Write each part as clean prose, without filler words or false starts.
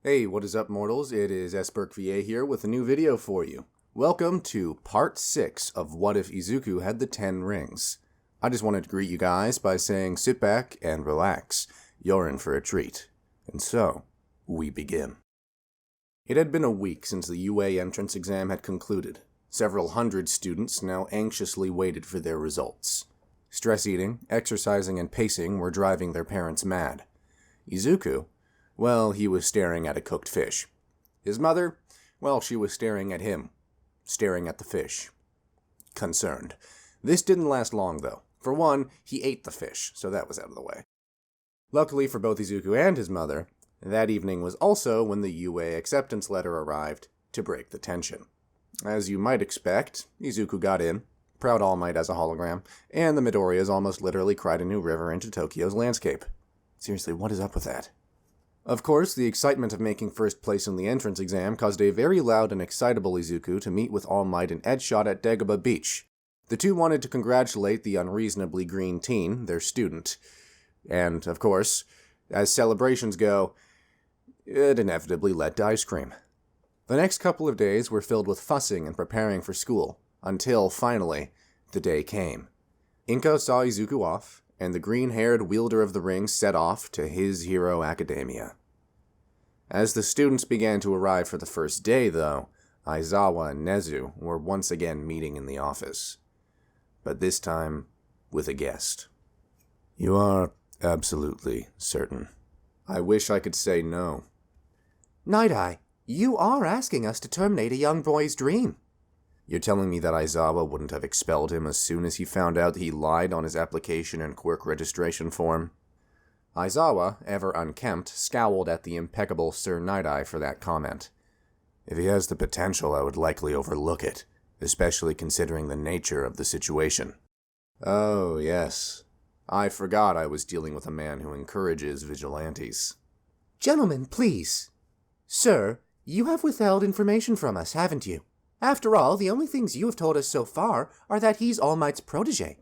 Hey, what is up, mortals? It is SBurkVA here with a new video for you. Welcome to part 6 of What If Izuku Had the 10 Rings. I just wanted to greet you guys by saying sit back and relax. You're in for a treat. And so, we begin. It had been a week since the UA entrance exam had concluded. Several hundred students now anxiously waited for their results. Stress eating, exercising, and pacing were driving their parents mad. Izuku, well, he was staring at a cooked fish. His mother, well, she was staring at him. Staring at the fish. Concerned. This didn't last long, though. For one, he ate the fish, so that was out of the way. Luckily for both Izuku and his mother, that evening was also when the UA acceptance letter arrived to break the tension. As you might expect, Izuku got in, proud All Might as a hologram, and the Midoriyas almost literally cried a new river into Tokyo's landscape. Seriously, what is up with that? Of course, the excitement of making first place in the entrance exam caused a very loud and excitable Izuku to meet with All Might and Edgeshot at Dagobah Beach. The two wanted to congratulate the unreasonably green teen, their student. And, of course, as celebrations go, it inevitably led to ice cream. The next couple of days were filled with fussing and preparing for school, until, finally, the day came. Inko saw Izuku off, and the green-haired wielder of the ring set off to his hero academia. As the students began to arrive for the first day, though, Aizawa and Nezu were once again meeting in the office. But this time, with a guest. You are absolutely certain. I wish I could say no. Night-Eye, you are asking us to terminate a young boy's dream. You're telling me that Aizawa wouldn't have expelled him as soon as he found out he lied on his application and quirk registration form? Aizawa, ever unkempt, scowled at the impeccable Sir Night-Eye for that comment. If he has the potential, I would likely overlook it, especially considering the nature of the situation. Oh, yes. I forgot I was dealing with a man who encourages vigilantes. Gentlemen, please. Sir, you have withheld information from us, haven't you? After all, the only things you have told us so far are that he's All Might's protege.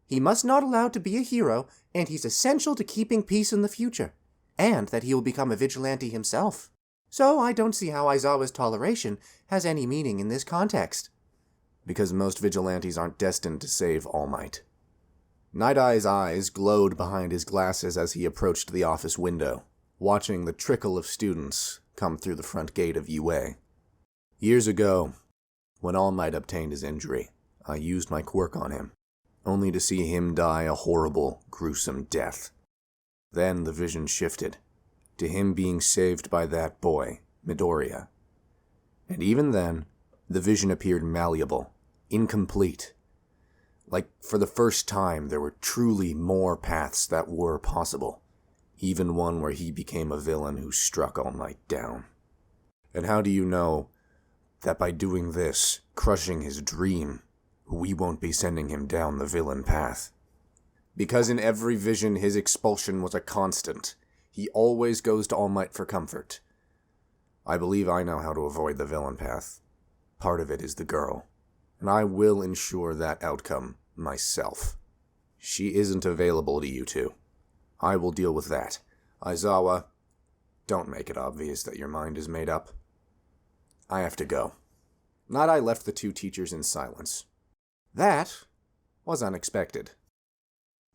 He must not allow to be a hero, and he's essential to keeping peace in the future, and that he will become a vigilante himself. So I don't see how Aizawa's toleration has any meaning in this context. Because most vigilantes aren't destined to save All Might. Night-Eye's eyes glowed behind his glasses as he approached the office window, watching the trickle of students come through the front gate of UA. Years ago, when All Might obtained his injury, I used my quirk on him, only to see him die a horrible, gruesome death. Then the vision shifted, to him being saved by that boy, Midoriya. And even then, the vision appeared malleable, incomplete. Like, for the first time, there were truly more paths that were possible, even one where he became a villain who struck All Might down. And how do you know that by doing this, crushing his dream, we won't be sending him down the villain path? Because in every vision, his expulsion was a constant. He always goes to All Might for comfort. I believe I know how to avoid the villain path. Part of it is the girl, and I will ensure that outcome myself. She isn't available to you two. I will deal with that. Aizawa, don't make it obvious that your mind is made up. I have to go. Night-Eye left the two teachers in silence. That was unexpected.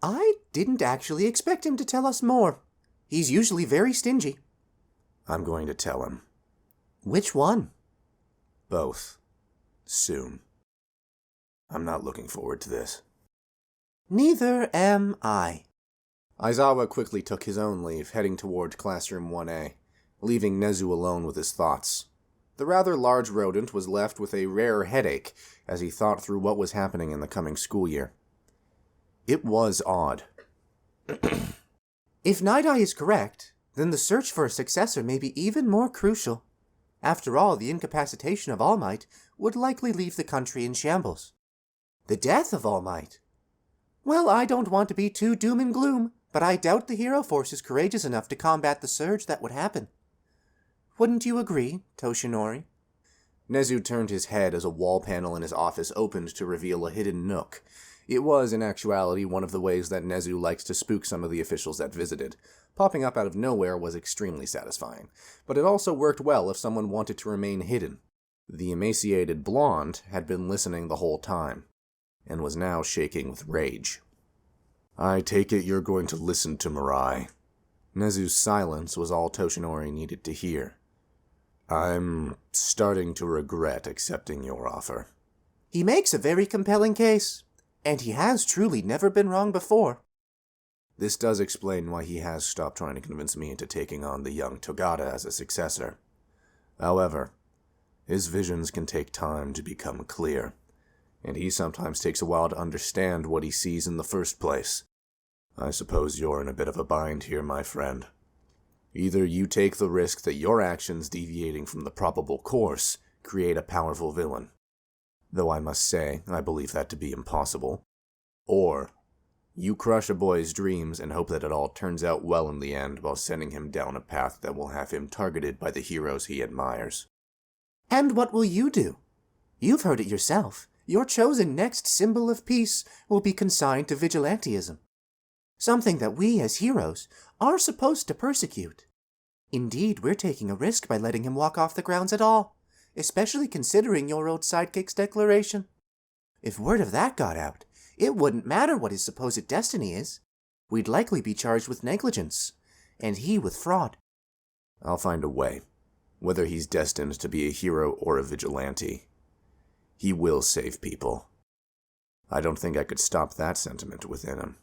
I didn't actually expect him to tell us more. He's usually very stingy. I'm going to tell him. Which one? Both. Soon. I'm not looking forward to this. Neither am I. Aizawa quickly took his own leave, heading toward Classroom 1A, leaving Nezu alone with his thoughts. The rather large rodent was left with a rare headache as he thought through what was happening in the coming school year. It was odd. If Night-Eye is correct, then the search for a successor may be even more crucial. After all, the incapacitation of All Might would likely leave the country in shambles. The death of All Might? Well, I don't want to be too doom and gloom, but I doubt the hero force is courageous enough to combat the surge that would happen. Wouldn't you agree, Toshinori? Nezu turned his head as a wall panel in his office opened to reveal a hidden nook. It was, in actuality, one of the ways that Nezu liked to spook some of the officials that visited. Popping up out of nowhere was extremely satisfying, but it also worked well if someone wanted to remain hidden. The emaciated blonde had been listening the whole time, and was now shaking with rage. I take it you're going to listen to Mirai. Nezu's silence was all Toshinori needed to hear. I'm starting to regret accepting your offer. He makes a very compelling case, and he has truly never been wrong before. This does explain why he has stopped trying to convince me into taking on the young Togata as a successor. However, his visions can take time to become clear, and he sometimes takes a while to understand what he sees in the first place. I suppose you're in a bit of a bind here, my friend. Either you take the risk that your actions deviating from the probable course create a powerful villain, though I must say I believe that to be impossible, or you crush a boy's dreams and hope that it all turns out well in the end while sending him down a path that will have him targeted by the heroes he admires. And what will you do? You've heard it yourself. Your chosen next symbol of peace will be consigned to vigilantism. Something that we, as heroes, are supposed to persecute. Indeed, we're taking a risk by letting him walk off the grounds at all, especially considering your old sidekick's declaration. If word of that got out, it wouldn't matter what his supposed destiny is. We'd likely be charged with negligence, and he with fraud. I'll find a way, whether he's destined to be a hero or a vigilante. He will save people. I don't think I could stop that sentiment within him.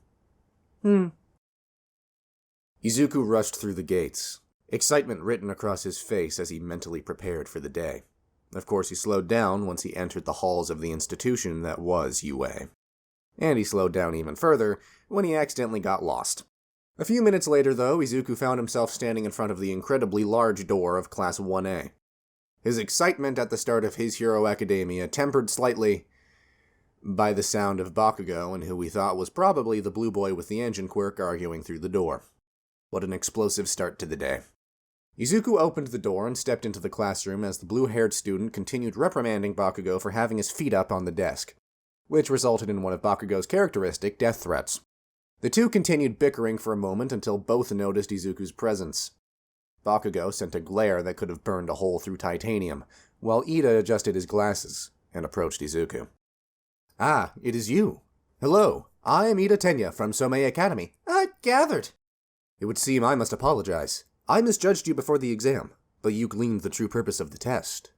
Izuku rushed through the gates, excitement written across his face as he mentally prepared for the day. Of course, he slowed down once he entered the halls of the institution that was UA. And he slowed down even further when he accidentally got lost. A few minutes later, though, Izuku found himself standing in front of the incredibly large door of Class 1A. His excitement at the start of his Hero Academia tempered slightly by the sound of Bakugo and who we thought was probably the blue boy with the engine quirk arguing through the door. What an explosive start to the day. Izuku opened the door and stepped into the classroom as the blue-haired student continued reprimanding Bakugo for having his feet up on the desk, which resulted in one of Bakugo's characteristic death threats. The two continued bickering for a moment until both noticed Izuku's presence. Bakugo sent a glare that could have burned a hole through titanium, while Ida adjusted his glasses and approached Izuku. Ah, it is you. Hello, I am Ida Tenya from Somei Academy. I gathered. It would seem I must apologize. I misjudged you before the exam, but you gleaned the true purpose of the test.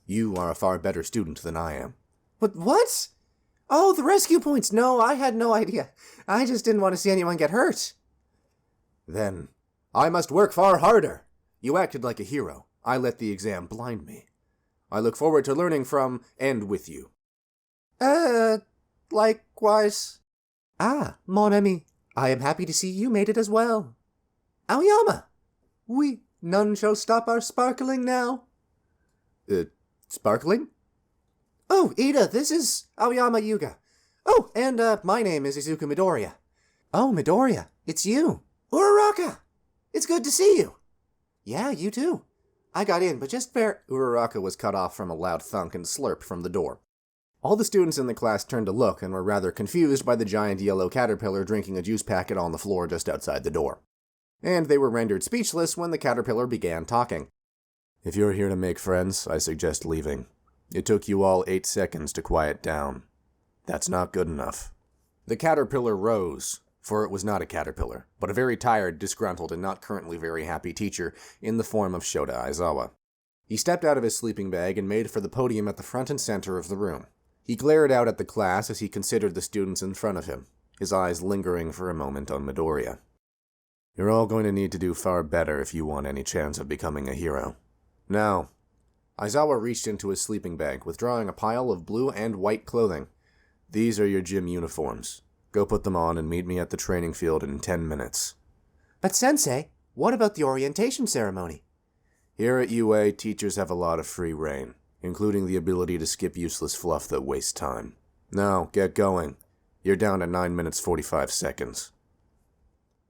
You are a far better student than I am. What? Oh, the rescue points. No, I had no idea. I just didn't want to see anyone get hurt. Then, I must work far harder. You acted like a hero. I let the exam blind me. I look forward to learning from and with you. Likewise. Ah, mon ami, I am happy to see you made it as well. Aoyama! Oui, none shall stop our sparkling now. Sparkling? Oh, Ida, this is Aoyama Yuga. Oh, and, my name is Izuku Midoriya. Oh, Midoriya, it's you. Uraraka! It's good to see you. Yeah, you too. I got in, but just Uraraka was cut off from a loud thunk and slurp from the door. All the students in the class turned to look and were rather confused by the giant yellow caterpillar drinking a juice packet on the floor just outside the door. And they were rendered speechless when the caterpillar began talking. If you're here to make friends, I suggest leaving. It took you all 8 seconds to quiet down. That's not good enough. The caterpillar rose, for it was not a caterpillar, but a very tired, disgruntled, and not currently very happy teacher in the form of Shota Aizawa. He stepped out of his sleeping bag and made for the podium at the front and center of the room. He glared out at the class as he considered the students in front of him, his eyes lingering for a moment on Midoriya. You're all going to need to do far better if you want any chance of becoming a hero. Now, Aizawa reached into his sleeping bag, withdrawing a pile of blue and white clothing. These are your gym uniforms. Go put them on and meet me at the training field in 10 minutes. But Sensei, what about the orientation ceremony? Here at UA, teachers have a lot of free reign, including the ability to skip useless fluff that wastes time. Now, get going. You're down to 9 minutes 45 seconds.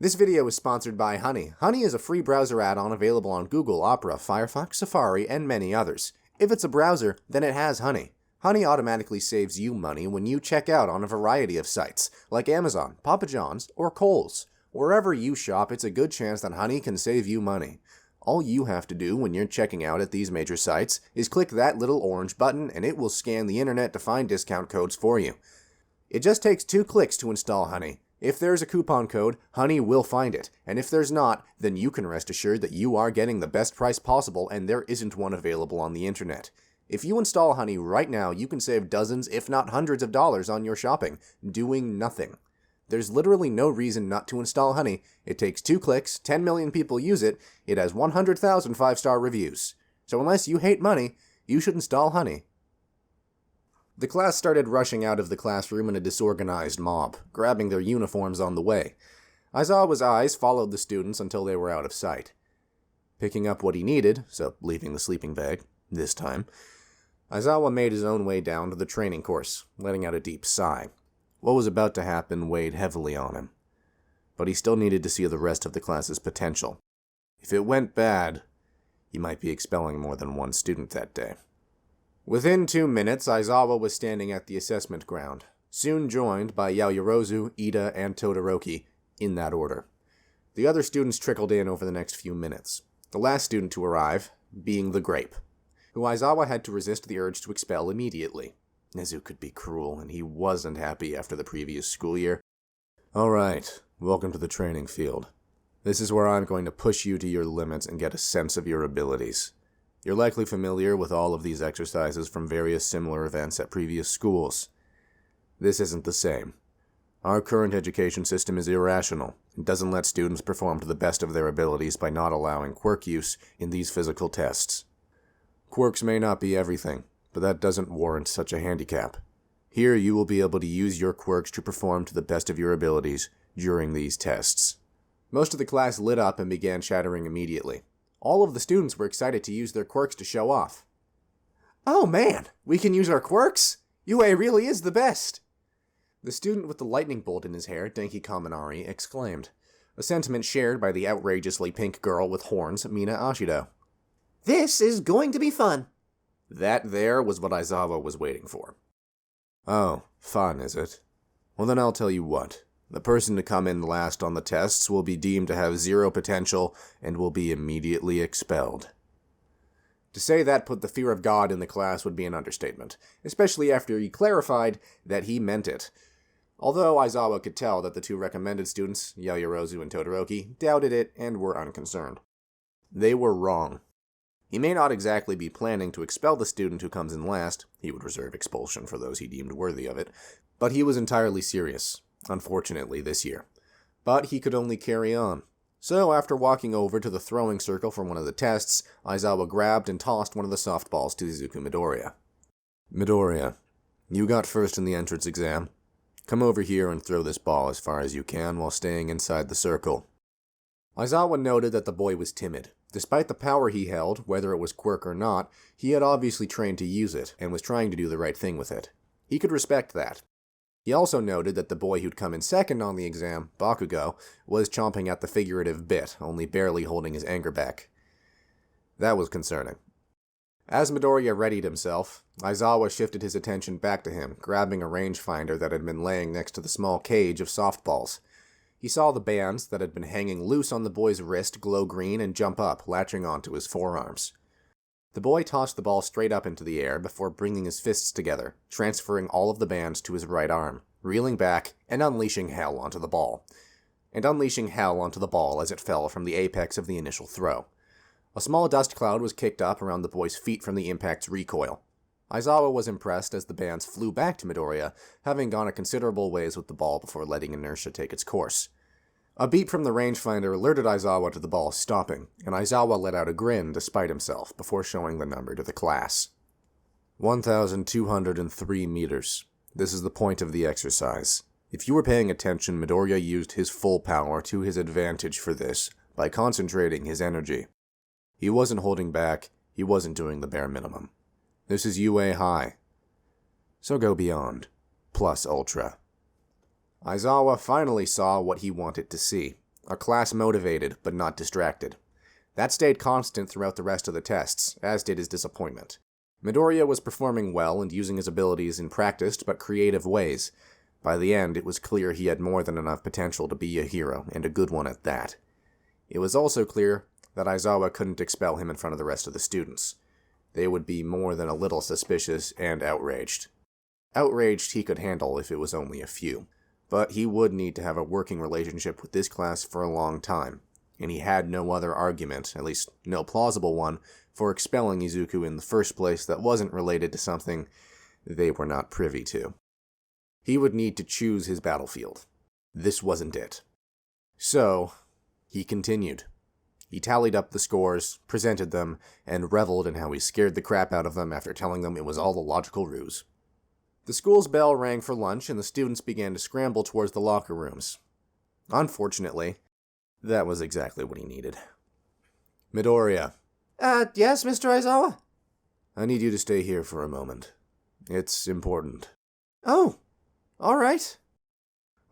This video is sponsored by Honey. Honey is a free browser add-on available on Google, Opera, Firefox, Safari, and many others. If it's a browser, then it has Honey. Honey automatically saves you money when you check out on a variety of sites, like Amazon, Papa John's, or Kohl's. Wherever you shop, it's a good chance that Honey can save you money. All you have to do when you're checking out at these major sites is click that little orange button and it will scan the internet to find discount codes for you. It just takes 2 clicks to install Honey. If there's a coupon code, Honey will find it, and if there's not, then you can rest assured that you are getting the best price possible and there isn't one available on the internet. If you install Honey right now, you can save dozens, if not hundreds of dollars on your shopping, doing nothing. There's literally no reason not to install Honey. It takes 2 clicks, 10 million people use it, it has 100,000 5-star reviews. So unless you hate money, you should install Honey. The class started rushing out of the classroom in a disorganized mob, grabbing their uniforms on the way. Aizawa's eyes followed the students until they were out of sight. Picking up what he needed, so leaving the sleeping bag, this time, Aizawa made his own way down to the training course, letting out a deep sigh. What was about to happen weighed heavily on him. But he still needed to see the rest of the class's potential. If it went bad, he might be expelling more than one student that day. Within 2 minutes, Aizawa was standing at the assessment ground, soon joined by Yaoyorozu, Ida, and Todoroki, in that order. The other students trickled in over the next few minutes, the last student to arrive being the Grape, who Aizawa had to resist the urge to expel immediately. Nezu could be cruel, and he wasn't happy after the previous school year. Alright, welcome to the training field. This is where I'm going to push you to your limits and get a sense of your abilities. You're likely familiar with all of these exercises from various similar events at previous schools. This isn't the same. Our current education system is irrational and doesn't let students perform to the best of their abilities by not allowing quirk use in these physical tests. Quirks may not be everything, but that doesn't warrant such a handicap. Here you will be able to use your quirks to perform to the best of your abilities during these tests. Most of the class lit up and began chattering immediately. All of the students were excited to use their quirks to show off. Oh man, we can use our quirks? UA really is the best! The student with the lightning bolt in his hair, Denki Kaminari, exclaimed, a sentiment shared by the outrageously pink girl with horns, Mina Ashido. This is going to be fun. That there was what Aizawa was waiting for. Oh, fun, is it? Well then I'll tell you what. The person to come in last on the tests will be deemed to have 0 potential and will be immediately expelled. To say that put the fear of God in the class would be an understatement, especially after he clarified that he meant it. Although Aizawa could tell that the 2 recommended students, Yaoyorozu and Todoroki, doubted it and were unconcerned. They were wrong. He may not exactly be planning to expel the student who comes in last, he would reserve expulsion for those he deemed worthy of it, but he was entirely serious, unfortunately this year. But he could only carry on. So after walking over to the throwing circle for one of the tests, Aizawa grabbed and tossed one of the softballs to Izuku Midoriya. Midoriya, you got first in the entrance exam. Come over here and throw this ball as far as you can while staying inside the circle. Aizawa noted that the boy was timid. Despite the power he held, whether it was quirk or not, he had obviously trained to use it, and was trying to do the right thing with it. He could respect that. He also noted that the boy who'd come in second on the exam, Bakugo, was chomping at the figurative bit, only barely holding his anger back. That was concerning. As Midoriya readied himself, Aizawa shifted his attention back to him, grabbing a rangefinder that had been laying next to the small cage of softballs. He saw the bands that had been hanging loose on the boy's wrist glow green and jump up, latching onto his forearms. The boy tossed the ball straight up into the air before bringing his fists together, transferring all of the bands to his right arm, reeling back and unleashing hell onto the ball. As it fell from the apex of the initial throw. A small dust cloud was kicked up around the boy's feet from the impact's recoil. Aizawa was impressed as the bands flew back to Midoriya, having gone a considerable ways with the ball before letting inertia take its course. A beep from the rangefinder alerted Aizawa to the ball stopping, and Aizawa let out a grin despite himself before showing the number to the class. 1,203 meters. This is the point of the exercise. If you were paying attention, Midoriya used his full power to his advantage for this, by concentrating his energy. He wasn't holding back, he wasn't doing the bare minimum. This is UA high. So go beyond. Plus ultra. Aizawa finally saw what he wanted to see. A class motivated, but not distracted. That stayed constant throughout the rest of the tests, as did his disappointment. Midoriya was performing well and using his abilities in practiced but creative ways. By the end, it was clear he had more than enough potential to be a hero, and a good one at that. It was also clear that Aizawa couldn't expel him in front of the rest of the students. They would be more than a little suspicious and outraged. Outraged he could handle if it was only a few, but he would need to have a working relationship with this class for a long time, and he had no other argument, at least no plausible one, for expelling Izuku in the first place that wasn't related to something they were not privy to. He would need to choose his battlefield. This wasn't it. So, he continued. He tallied up the scores, presented them, and reveled in how he scared the crap out of them after telling them it was all a logical ruse. The school's bell rang for lunch, and the students began to scramble towards the locker rooms. Unfortunately, that was exactly what he needed. Midoriya. Yes, Mr. Aizawa? I need you to stay here for a moment. It's important. Oh, all right.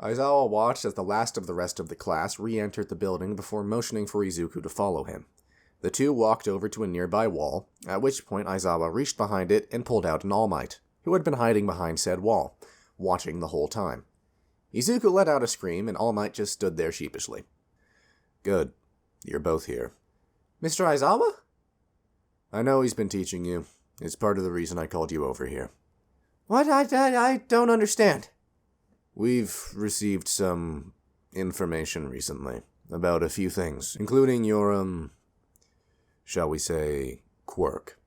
Aizawa watched as the last of the rest of the class re-entered the building before motioning for Izuku to follow him. The two walked over to a nearby wall, at which point Aizawa reached behind it and pulled out an All Might, who had been hiding behind said wall, watching the whole time. Izuku let out a scream, and All Might just stood there sheepishly. Good. You're both here. Mr. Aizawa? I know he's been teaching you. It's part of the reason I called you over here. What? I don't understand. We've received some information recently about a few things, including your, shall we say, quirk.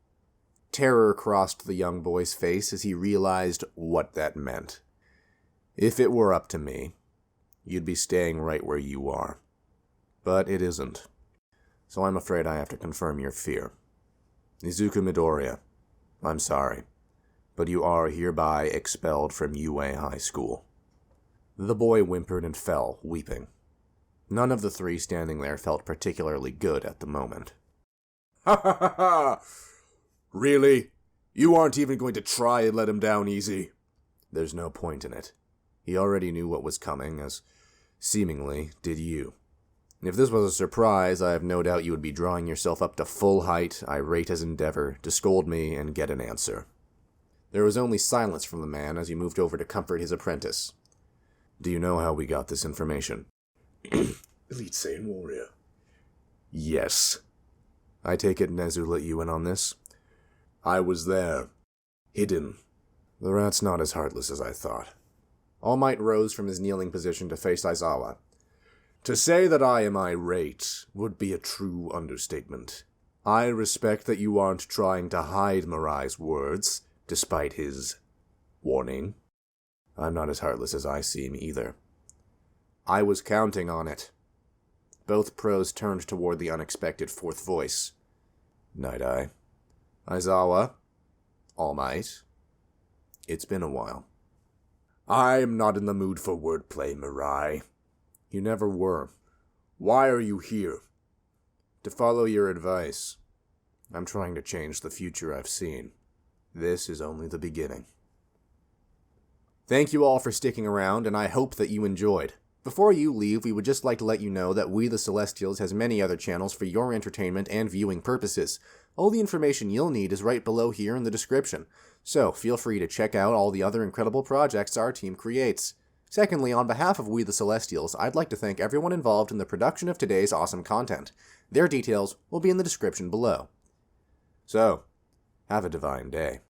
Terror crossed the young boy's face as he realized what that meant. If it were up to me, you'd be staying right where you are. But it isn't. So I'm afraid I have to confirm your fear. Izuku Midoriya, I'm sorry, but you are hereby expelled from UA High School. The boy whimpered and fell, weeping. None of the three standing there felt particularly good at the moment. Ha ha ha ha! Really? You aren't even going to try and let him down easy? There's no point in it. He already knew what was coming, as seemingly did you. If this was a surprise, I have no doubt you would be drawing yourself up to full height, irate as endeavor, to scold me and get an answer. There was only silence from the man as he moved over to comfort his apprentice. Do you know how we got this information? Elite Saiyan warrior. Yes. I take it Nezu let you in on this? I was there. Hidden. The rat's not as heartless as I thought. All Might rose from his kneeling position to face Aizawa. To say that I am irate would be a true understatement. I respect that you aren't trying to hide Mirai's words, despite his warning. I'm not as heartless as I seem, either. I was counting on it. Both pros turned toward the unexpected fourth voice. Night-Eye. Aizawa. All Might. It's been a while. I'm not in the mood for wordplay, Mirai. You never were. Why are you here? To follow your advice. I'm trying to change the future I've seen. This is only the beginning. Thank you all for sticking around, and I hope that you enjoyed. Before you leave, we would just like to let you know that We the Celestials has many other channels for your entertainment and viewing purposes. All the information you'll need is right below here in the description, so feel free to check out all the other incredible projects our team creates. Secondly, on behalf of We the Celestials, I'd like to thank everyone involved in the production of today's awesome content. Their details will be in the description below. So, have a divine day.